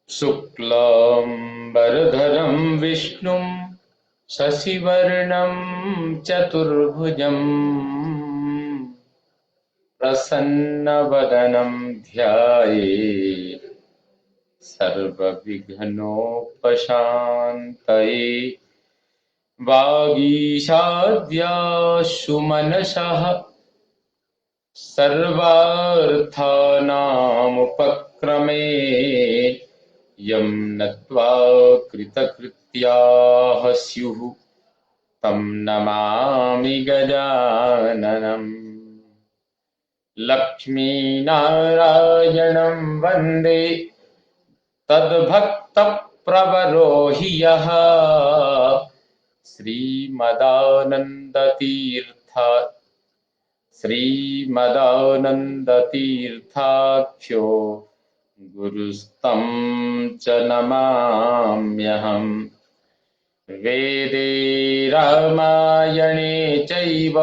शुक्लांबरधरं विष्णुं शशिवर्णं चतुर्भुजं प्रसन्नवदनं ध्यायेत् सर्वविघ्नोपशान्तये। वागीशाद्याशु मनसः सर्वार्थानामुपक्रमे यं नत्वा कृतकृत्याः स्युः तं नमामि गजाननम्। लक्ष्मीनारायणं वन्दे तद्भक्तप्रवरो हि यः श्रीमदानन्दतीर्थाख्यो गुरुस्तं च नमाम्यहम्। वेदे रामायणे चैव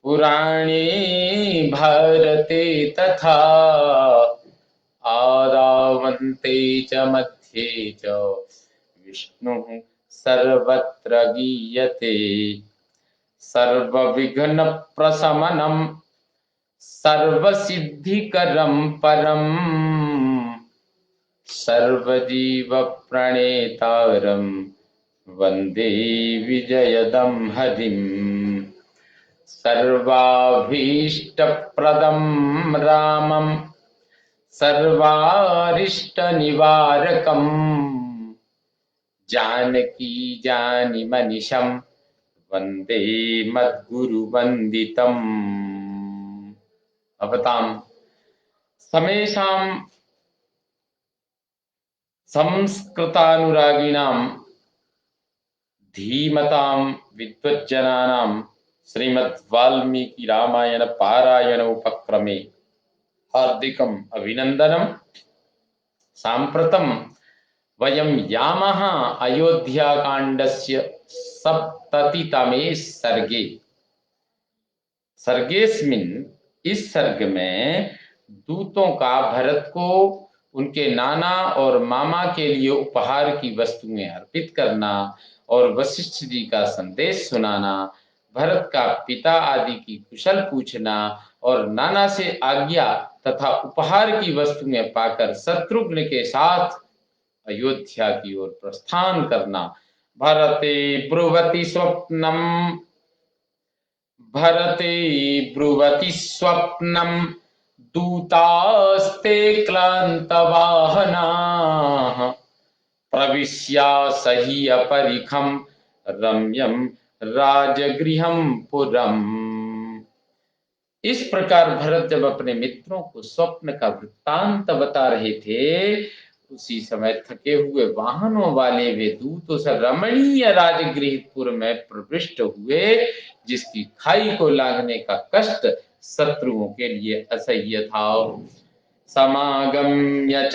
पुराणे भारते तथा आदावन्ते च मध्ये च विष्णुः सर्वत्र गीयते। सर्वविघ्नप्रशमनं सर्वसिद्धिकरं परं सर्वजीवप्रणेतारं वन्दे विजयदं हरिम्। सर्वाभीष्टप्रदं रामं सर्वारिष्टनिवारकं जानकी जानिमनिशं वन्दे मद्गुरुवन्दितम्। भवतां समेषां संस्कृतानुरागिणां धीमतां विद्वज्जनानां श्रीमद् वाल्मीकि रामायण पारायण उपक्रमे हार्दिकम् अभिनन्दनम्। साम्प्रतं वयं यामः अयोध्याकाण्डस्य सप्ततितमे सर्गे। सर्गेस्मिन्, इस सर्ग में दूतों का भरत को उनके नाना और मामा के लिए उपहार की वस्तुएं अर्पित करना और वशिष्ठ जी का संदेश सुनाना, भरत का पिता आदि की कुशल पूछना और नाना से आज्ञा तथा उपहार की वस्तुएं पाकर शत्रुघ्न के साथ अयोध्या की ओर प्रस्थान करना। भरते ब्रुवति स्वप्नं दूतास्ते क्लान्तवाहनाः प्रविश्या सह्यपरिखं रम्यं राजगृहं पुरम्। इस प्रकार भरत जब अपने मित्रों को स्वप्न का वृत्तांत बता रहे थे, उसी समय थके हुए वाहनों वाले वे दूत उस रमणीय राजगृहपुर में प्रविष्ट हुए, जिसकी खाई को लांघने का कष्ट शत्रुओं के लिए असह्य था। समागम्य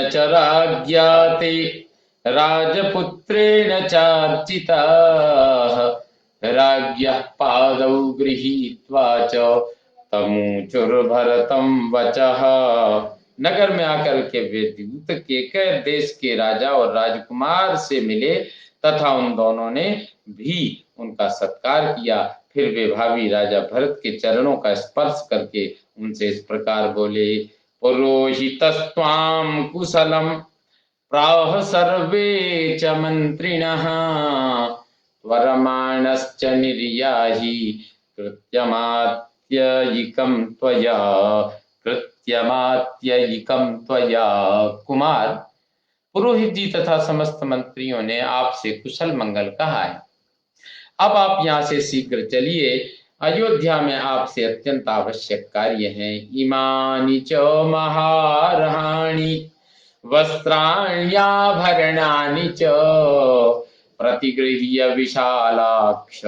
च राज्ञाते राजपुत्रेण चार्चिताः राज्ञः पादौ गृहीत्वा च तमूचुर्भरतं वचः। नगर में आकर के वे दूत केकय देश के राजा और राजकुमार से मिले तथा उन दोनों ने भी उनका सत्कार किया। फिर वे भावी राजा भरत के चरणों का स्पर्श करके उनसे इस प्रकार बोले। पुरोहितस्त्वां कुशलं प्राह सर्वे च मंत्रिणः त्वरमाणश्च निर्याहि कृत्यमात्ययिकं त्वया। कुमार, पुरोहित जी तथा समस्त मंत्रियों ने आपसे कुशल मंगल कहा है। अब आप यहाँ से शीघ्र चलिए, अयोध्या में आपसे अत्यंत आवश्यक कार्य हैं। इमानि च महारहाणि वस्त्राण्याभरणानि च प्रतिगृह्य विशालाक्ष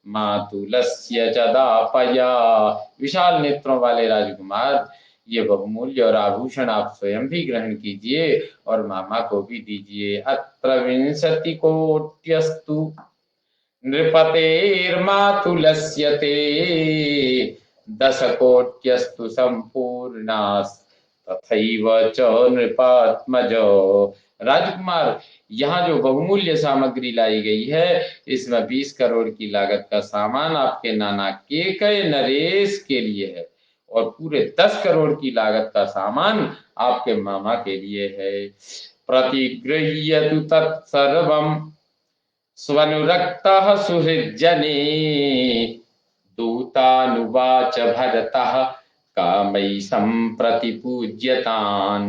मातुलस्य च दापया। विशाल नेत्रों वाले राजकुमार, ये बहुमूल्य और आभूषण आप स्वयं भी ग्रहण कीजिए और मामा को भी दीजिए। अत्र 20 कोट्यस्तु नृपतेर्मातुलस्य ते 10 कोट्यस्तु संपूर्णास् तथैव च नृपात्मजो। राजकुमार, यहाँ जो बहुमूल्य सामग्री लाई गई है, इसमें 20 करोड़ की लागत का सामान आपके नाना केकय नरेश के लिए है और पूरे 10 करोड़ की लागत का सामान आपके मामा के लिए है। प्रतिगृह्यतु तत्सर्वम् स्वनुरक्तः सुहृज्जने दूतानुवाच भरतः कामई संप्रति पूज्यतान।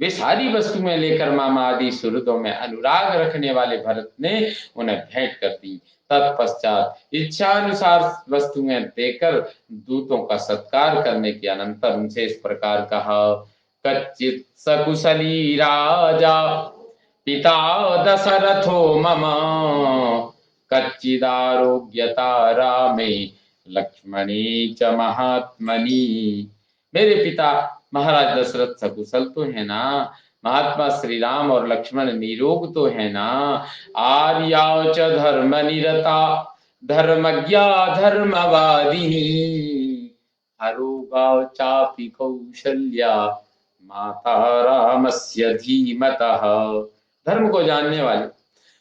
वे सारी वस्तुएं लेकर मामा आदि सुहृदों में अनुराग रखने वाले भरत ने उन्हें भेंट कर दी। तत्पश्चात इच्छानुसार वस्तुएं देकर दूतों का सत्कार करने के अनंतर उनसे इस प्रकार कहा, कच्चित् सकुशली राजा पिता दशरथो मम कच्चिदारोग्यता रामे लक्ष्मणी च महात्मनि। मेरे पिता महाराज दशरथ सकुशल तो है ना, महात्मा श्री राम और लक्ष्मण निरोग तो है ना, आर्या च धर्म निरता धर्मज्ञा धर्मवादिनी आरोगा चापि कौशल्या माता रामस्य धीमतः। धर्म को जानने वाले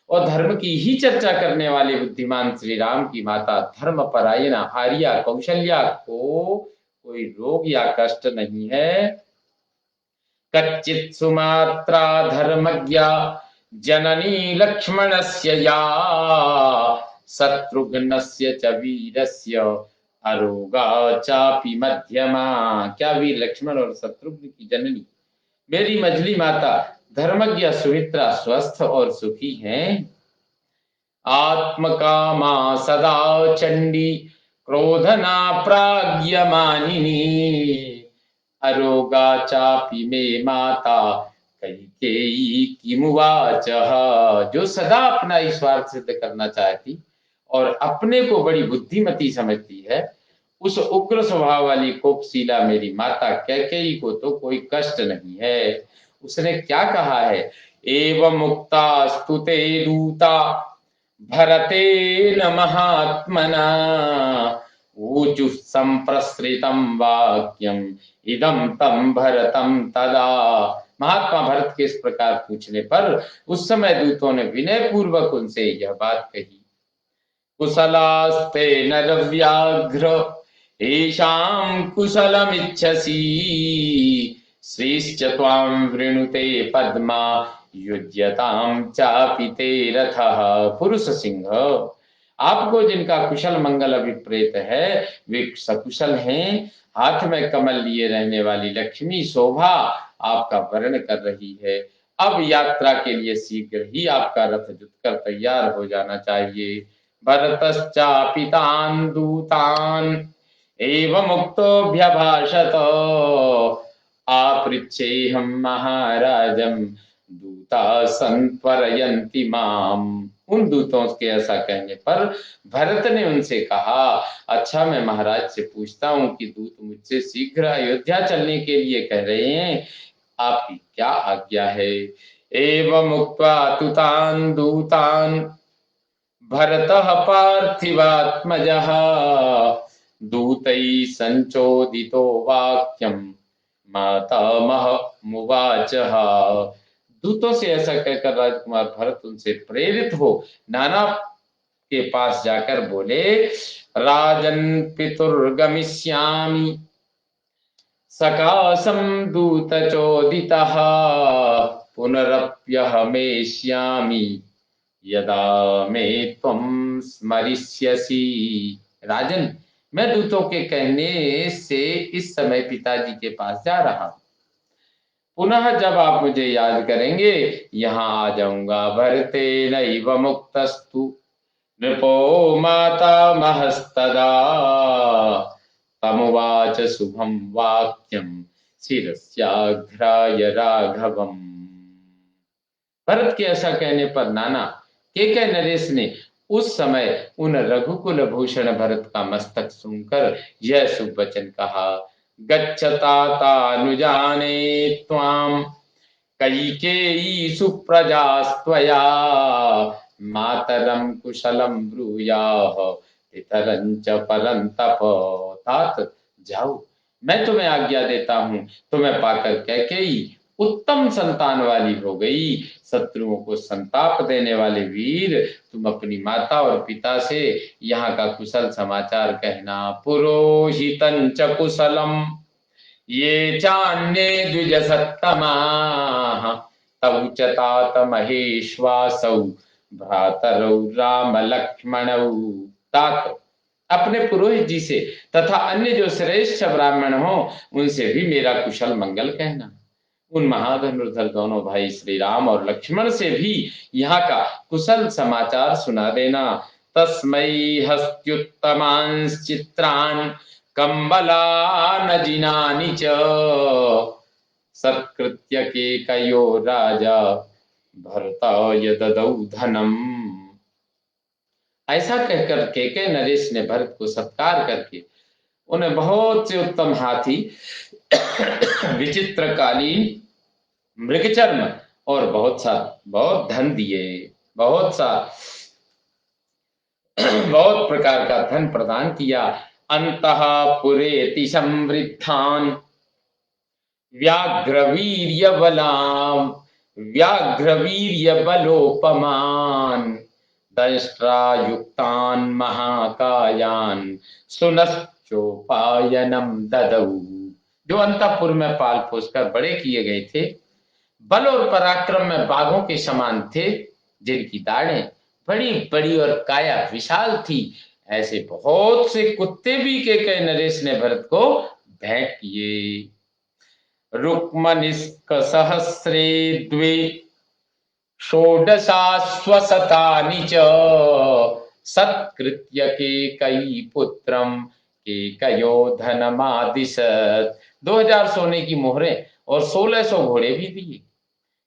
और धर्म की ही चर्चा करने वाले बुद्धिमान श्री राम की माता धर्म परायणा आर्या कौशल्या को कोई रोग या कष्ट नहीं है। कच्चित् सुमात्रा धर्मज्ञा जननी लक्ष्मणस्य या शत्रुघ्नस्य च वीरस्य अरोगा चापि मध्यमा। क्या वीर लक्ष्मण और शत्रुघ्न की जननी मेरी मझली माता धर्मज्ञ सुमित्रा स्वस्थ और सुखी हैं। आत्मकामा सदा चंडी क्रोधना प्राज्ञमानिनी अरोगा चापि मे माता कैकेयी किमुवाच। जो सदा अपना ही स्वार्थ सिद्ध करना चाहती और अपने को बड़ी बुद्धिमती समझती है, उस उग्र स्वभाव वाली कोपशीला मेरी माता कैकेयी को तो कोई कष्ट नहीं है। उसने क्या कहा है, एवं मुक्ता स्तुते दूता भरतेन महात्मना ऊचु संप्रसृतं वाक्यम इदं तम भरतम तदा। महात्मा भरत के इस प्रकार पूछने पर उस समय दूतों ने विनय पूर्वक उनसे यह बात कही, कुशलास्ते नरव्याघ्र येषां कुशलमिच्छसि श्रीश्च त्वां वृणुते पद्मा युज्यतां चापि ते रथः। पुरुष सिंह, आपको जिनका कुशल मंगल अभिप्रेत है वे सकुशल हैं। हाथ में कमल लिए रहने वाली लक्ष्मी शोभा आपका वर्ण कर रही है। अब यात्रा के लिए शीघ्र ही आपका रथ जुतकर तैयार हो जाना चाहिए। भरतश्चापि तान् दूतान् एवमुक्तोऽभ्यभाषत आपृच्छेऽहं महाराजं दूता संत्वरयन्ति माम्। उन दूतों के ऐसा कहने पर भरत ने उनसे कहा, अच्छा मैं महाराज से पूछता हूँ कि दूत मुझसे शीघ्र अयोध्या चलने के लिए कह रहे हैं, आपकी क्या आज्ञा है। एवं उक्त्वा तु तान् दूतान् भरतः पार्थिवात्मजः दूतैः संचोदितो वाक्यं मातामहमुवाचः। दूतों से ऐसा कहकर राजकुमार भरत उनसे प्रेरित हो नाना के पास जाकर बोले, राजन पितुर्गमिष्यामि सकाशं दूतचोदितः पुनरप्यहमेष्यामि यदा मे त्वं स्मरिष्यसि। राजन, मैं दूतों के कहने से इस समय पिताजी के पास जा रहा हूं, पुनः जब आप मुझे याद करेंगे यहाँ आ जाऊंगा। भरते नैव मुक्तस्तु नृपो माता महस्तदा तमुवाच शुभम वाक्यम शिरस्याघ्राय राघवम। भरत के ऐसा कहने पर नाना केकय नरेश ने उस समय उन रघुकुल भूषण भरत का मस्तक सुनकर यह शुभ वचन कहा, गच्छतातानुजाने त्वां कैकेयी सुप्रजास्त्वया मातरम कुशलम ब्रूयाः पितरंच परंतप। तात जाओ, मैं तुम्हें आज्ञा देता हूँ। तुम्हें पाकर कैकेयी उत्तम संतान वाली हो गई। शत्रुओं को संताप देने वाले वीर, तुम अपनी माता और पिता से यहाँ का कुशल समाचार कहना। पुरोहितं च कुशलम ये चान्ये द्विज सत्तमाः तौ च तात महेश्वासौ भ्रातरौ राम लक्ष्मणौ। तात, अपने पुरोहित जी से तथा अन्य जो श्रेष्ठ ब्राह्मण हो उनसे भी मेरा कुशल मंगल कहना। उन महाधनुर्धर दोनों भाई श्री राम और लक्ष्मण से भी यहाँ का कुशल समाचार सुना देना। तस्मै हस्त्युत्तमांश्चित्रान् कंबलानजिनानि च सत्कृत्य केकयो राजा भरताय ददौ धनम। ऐसा कहकर केके नरेश ने भरत को सत्कार करके उन्हें बहुत से उत्तम हाथी, विचित्र कालीन, मृगचर्म और बहुत धन दिए। बहुत प्रकार का धन प्रदान किया। अंतःपुरेति समृद्धान व्याघ्रवीर्य बलोपमान दंष्ट्रायुक्तान महाकायान सुनश्चोपायनम ददौ। जो अंतःपुर में पाल पोस कर बड़े किए गए थे, बल और पराक्रम में बाघों के समान थे, जिनकी दाढ़ें बड़ी बड़ी और काया विशाल थी, ऐसे बहुत से कुत्ते भी केकय नरेश ने भरत को भेंट किए। रुक्मनिस्क सहस्रे द्वे षोडशाश्वशतानि च सत्कृत्य केकयी पुत्रम केकयो धनमादिशत्। 2000 सोने की मोहरें और 1600 घोड़े भी दिए।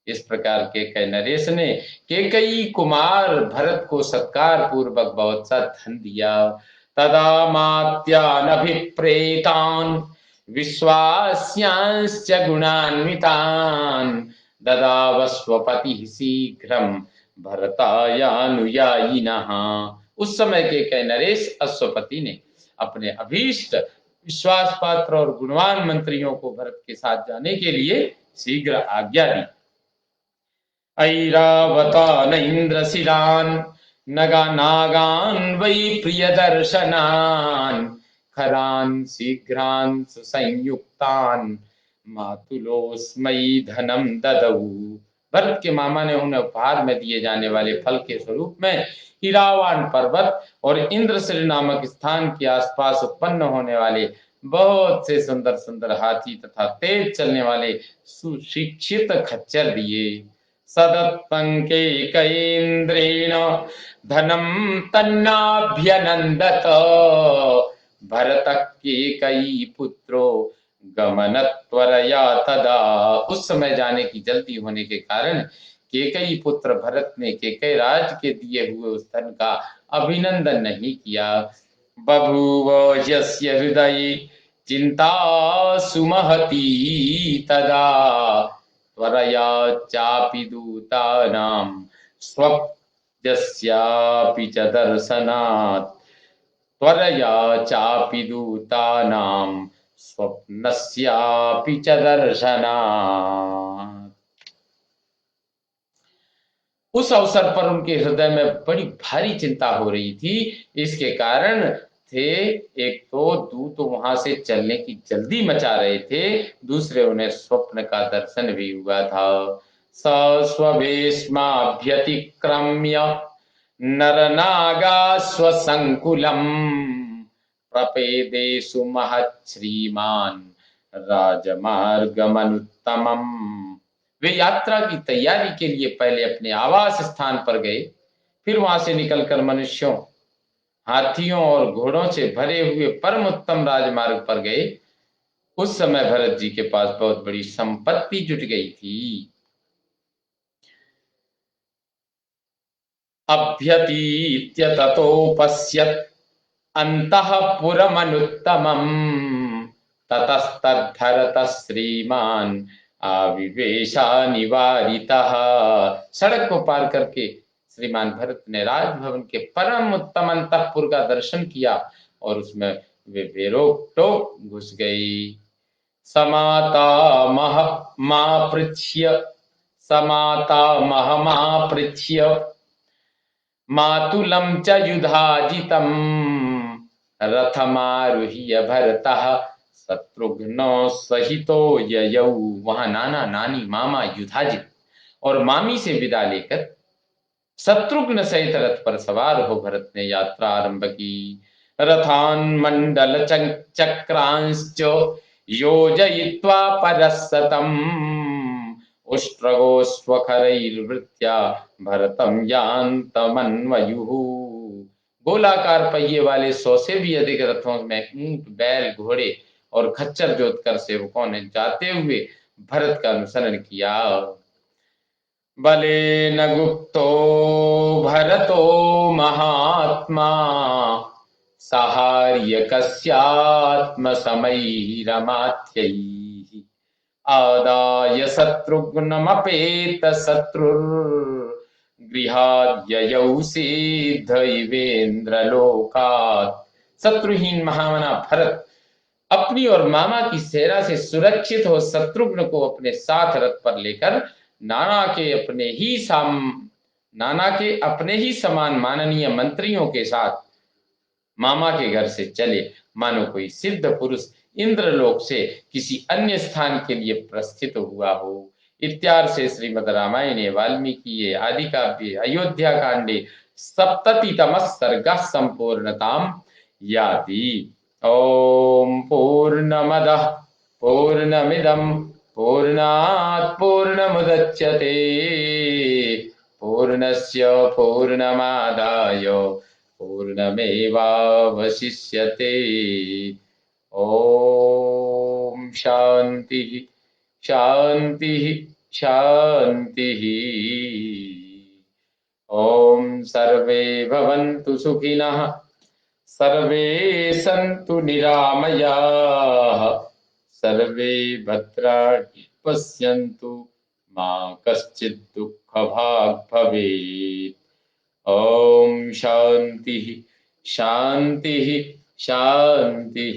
इस प्रकार केकय नरेश ने केकयी कुमार भरत को सत्कार पूर्वक बहुत सा धन दिया। तदा मात्यानभिप्रेतान विश्वास्यांश्च गुणान्वितान ददावस्वपतिः शीघ्रम भरतायानुयायिनः। उस समय केकय नरेश अश्वपति ने अपने अभीष्ट विश्वास पात्र और गुणवान मंत्रियों को भरत के साथ जाने के लिए शीघ्र आज्ञा दी। ऐरावतान इंद्रशिलान नागान वै प्रियदर्शनान खरान शीघ्रान सुसंयुक्तान मातुलोस्मै धनम ददौ। भरत के मामा ने उन्हें उपहार में दिए जाने वाले फल के स्वरूप में इरावान पर्वत और इंद्रशिल नामक स्थान के आसपास उत्पन्न होने वाले बहुत से सुंदर सुंदर हाथी तथा तेज चलने वाले सुशिक्षित खच्चर दिए। सदत्तं केकयेन्द्रेण धनम तन्नाभ्यनंदत भरतः केकयी पुत्रो गमनत्वरया तदा। उस समय जाने की जल्दी होने के कारण केकयी पुत्र भरत ने केकय राज के दिए हुए उस धन का अभिनंदन नहीं किया। बभूव यस्य हृदये चिंता सुमहती तदा त्वरया चापि दूतानां स्वप्नस्यापि च दर्शनात्। त्वरया चापि दूतानां स्वप्नस्यापि च दर्शनात्। उस अवसर पर उनके हृदय में बड़ी भारी चिंता हो रही थी। इसके कारण थे, एक तो दूत वहां से चलने की जल्दी मचा रहे थे, दूसरे उन्हें स्वप्न का दर्शन भी हुआ था। स स्ववेश्माभ्यतिक्रम्य नरनागा स्वसंकुलम प्रपेदे सुमहच्छ्रीमान राजमार्गमनुत्तमम। वे यात्रा की तैयारी के लिए पहले अपने आवास स्थान पर गए, फिर वहां से निकलकर मनुष्यों, हाथियों और घोड़ों से भरे हुए परम उत्तम राजमार्ग पर गए। उस समय भरत जी के पास बहुत बड़ी संपत्ति जुट गई थी। अभ्यतीत्य ततोपश्यत् अंतःपुरमनुत्तमम् ततस्तद्धरतः श्रीमान आविवेशा निवारितः। सड़क को पार करके श्रीमान भरत ने राजभवन के परम उत्तम अंतःपुर का दर्शन किया और उसमें वे बेरोक टोक घुस गई। समाता मह मापृच्छ्य समाता महमापृच्छ्य मातुलम च युधाजितम रथमारुह्य भरतः शत्रुघ्नो सहितो ययौ। वहां नाना नानी मामा युधाजित और मामी से विदा लेकर शत्रुघ्न सहित रथ पर सवार हो भरत ने यात्रा आरंभ की। रथान मंडल चक्रांश्च योजयित्वा परस्सतम् उष्ट्रगोष्वखरैर्वृत्या भरतं यान्तमन्वयुः। गोलाकार पहिए वाले 100 से भी अधिक रथों में ऊंट, बैल, घोड़े और खच्चर जोतकर सेवकों ने जाते हुए भरत का अनुसरण किया। बलेन गुप्तो भरतो महात्मा सहार्य कस्यात्मसमैरमात्यैः आदाय शत्रुघ्नमपेत शत्रुर्गृहाद्ययौ सिद्धैवेन्द्रलोकात्। शत्रुहीन महामना भरत अपनी और मामा की सेना से सुरक्षित हो शत्रुघ्न को अपने साथ रथ पर लेकर नाना के अपने ही समान माननीय मंत्रियों के साथ मामा के घर से चले, मानो कोई सिद्ध पुरुष इंद्रलोक से किसी अन्य स्थान के लिए प्रस्थित हुआ हो। इत्यार्थ से श्रीमद् रामायणे वाल्मीकि आदि काव्ये अयोध्या कांडे सप्ततितमः सर्गः संपूर्णताम् याति। ओम पूर्णमदः पूर्णमिदं पूर्णात् पूर्णमुदच्यते पूर्णस्य पूर्णमादाय पूर्णमेवावशिष्यते। ओम शांति शांति शांति। ओम सर्वे भवन्तु सुखिनः सर्वे सन्तु निरामयाः सर्वे भद्राणि पश्यन्तु मा कश्चित् दुःखभाग् भवेत्। ओम शांति शांति शांति।